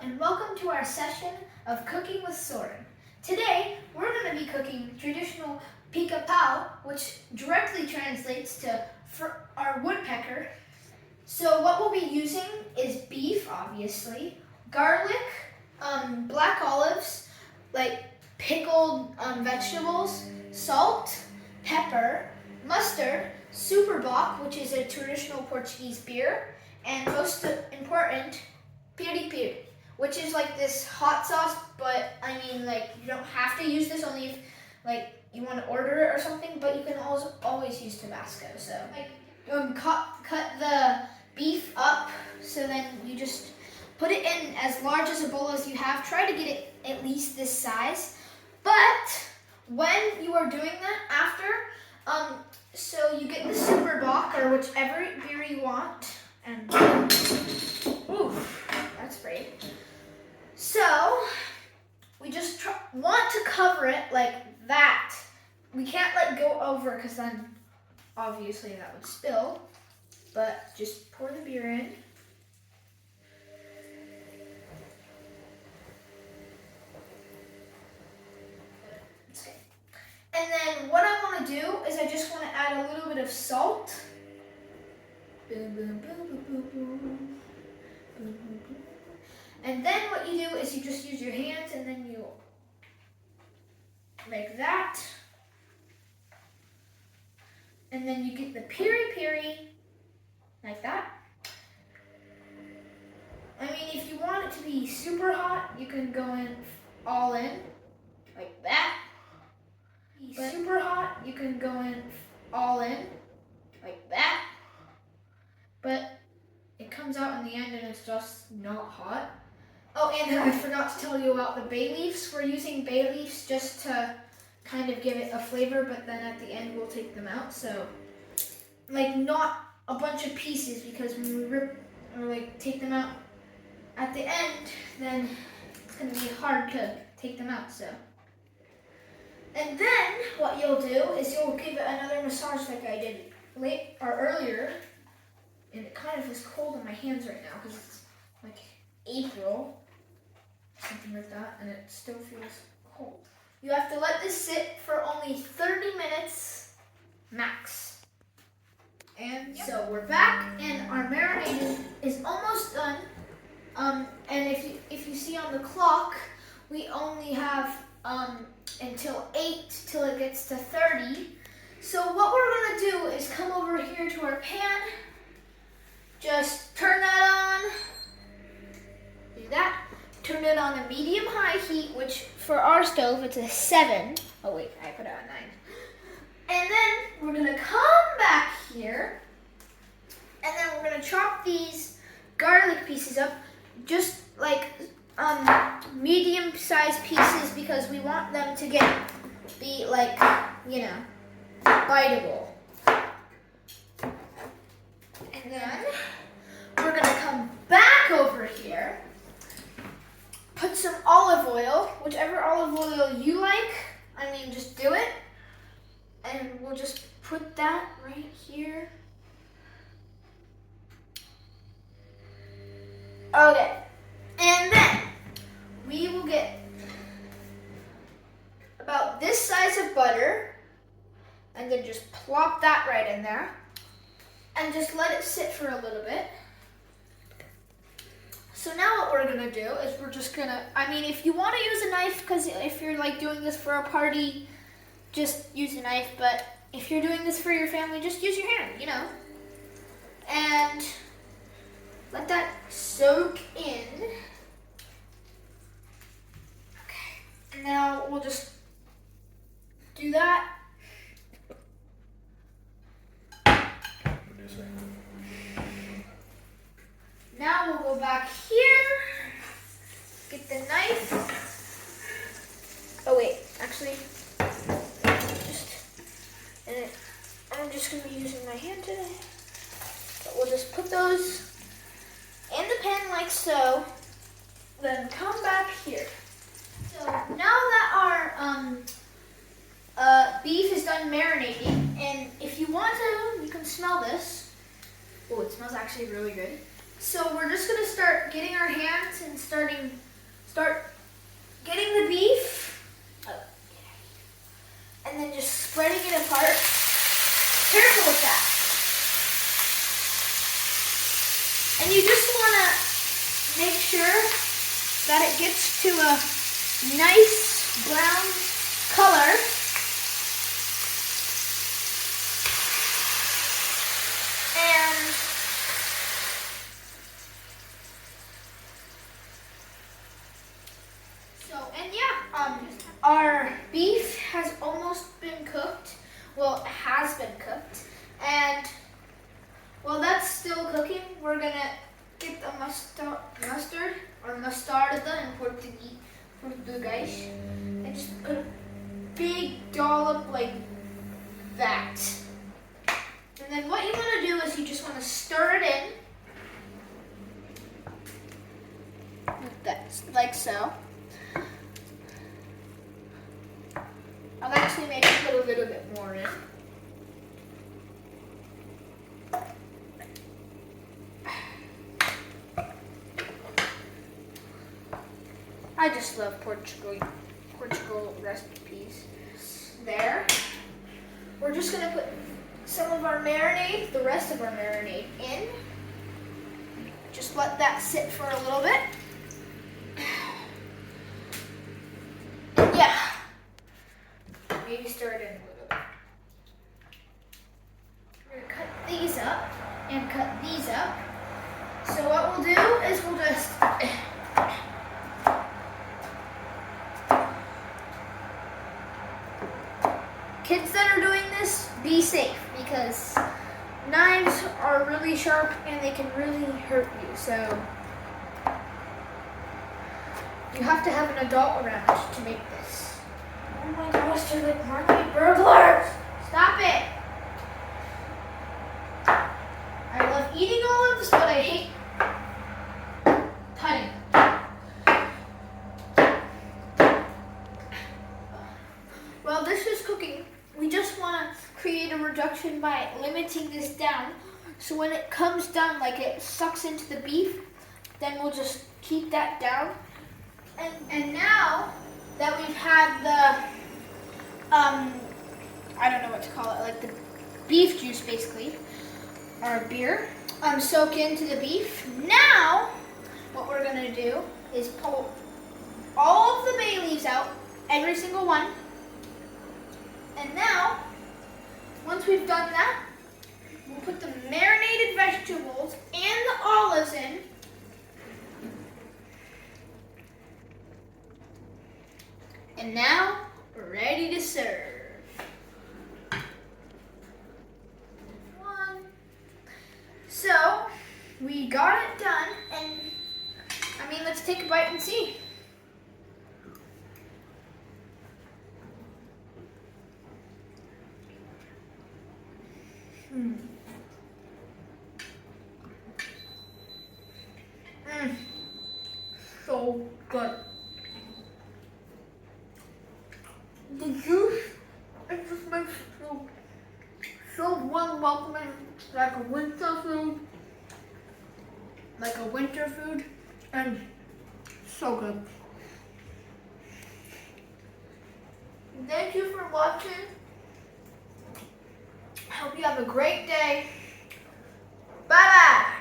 and welcome to our session of Cooking with Soren. Today, we're going to be cooking traditional Pica-Pau, which directly translates to our woodpecker. So what we'll be using is beef, obviously, garlic, black olives, like pickled vegetables, salt, pepper, mustard, superboc, which is a traditional Portuguese beer, and most important, piri-piri, which is like this hot sauce, but I mean, like, you don't have to use this only if like you want to order it or something, but you can also always use Tabasco. So cut the beef up, so then you just put it in as large as a bowl as you have. Try to get it at least this size. But when you are doing that after, so you get the superboc or whichever beer you want, and oof, that's great. So we just want to cover it like that. We can't let go over because then obviously that would spill. But just pour the beer in. And then what I want to do is I just want to add a little bit of salt. Boom, boom, boom, boom, boom, boom. Boom, boom, boom. And then what you do is you just use your hands and then you like that. And then you get the piri-piri like that. I mean, if you want it to be super hot, you can go in all in like that. But super hot, you can go in all in like that. But it comes out in the end and it's just not hot. Oh, and I forgot to tell you about the bay leaves. We're using bay leaves just to kind of give it a flavor, but then at the end we'll take them out. So, like, not a bunch of pieces, because when we rip or like take them out at the end, then it's gonna be hard to take them out. So, and then what you'll do is you'll give it another massage like I did earlier. And it kind of is cold in my hands right now because it's like April, something like that, and it still feels cold. You have to let this sit for only 30 minutes max. And so we're back, and our marinade is almost done. And if you see on the clock, we only have until 8 till it gets to 30. So what we're gonna do is come over here to our pan. Just turn that on, do that. Turn it on a medium-high heat, which for our stove, it's a 7. Oh wait, I put it on 9. And then we're gonna come back here, and then we're gonna chop these garlic pieces up, just like medium-sized pieces, because we want them to be like, you know, biteable. And then we're gonna come back over here, put some olive oil, whichever olive oil you like. I mean, just do it. And we'll just put that right here. Okay. And then we will get about this size of butter, and then just plop that right in there. And just let it sit for a little bit. So now what we're gonna do is we're just gonna, I mean, if you wanna use a knife, because if you're like doing this for a party, just use a knife, but if you're doing this for your family, just use your hand, you know? And let that soak in. Okay, and now we'll just do that. Now we'll go back here, get the knife. Oh wait, actually, I'm just gonna be using my hand today. But we'll just put those in the pan like so, then come back here. So now that our beef is done marinating, and if you want to, you can smell this. Oh, it smells actually really good. So we're just gonna start getting our hands and start getting the beef, and then just spreading it apart. Careful with that. And you just wanna make sure that it gets to a nice brown color. Our beef has almost been cooked. Well, it has been cooked. And while that's still cooking, we're gonna get the mustard or mostarda in Portuguese, and just put a big dollop like that. And then what you wanna do is you just wanna stir it in. Like so. I'll actually maybe put a little bit more in. I just love Portugal recipes. There. We're just gonna put some of our marinade, the rest of our marinade in. Just let that sit for a little bit. Yeah. Maybe stir it in a little bit. We're gonna cut these up and cut these up. So what we'll do is we'll just kids that are doing this, be safe because knives are really sharp and they can really hurt you. So you have to have an adult around to make this. Oh my gosh, they're like market burglars! Stop it! I love eating olives, but I hate cutting. While this is cooking, we just want to create a reduction by limiting this down. So when it comes down, like it sucks into the beef, then we'll just keep that down. And now that we've had the, I don't know what to call it, like the beef juice basically, or beer, soak into the beef. Now, what we're gonna do is pull all of the bay leaves out, every single one. And now, once we've done that, we'll put the marinated vegetables and the olives in. And now, we're ready to serve. So, we got it done, and I mean, let's take a bite and see. So good. The juice, it just makes you so warm, welcoming, like a winter food, and so good. Thank you for watching. I hope you have a great day. Bye-bye.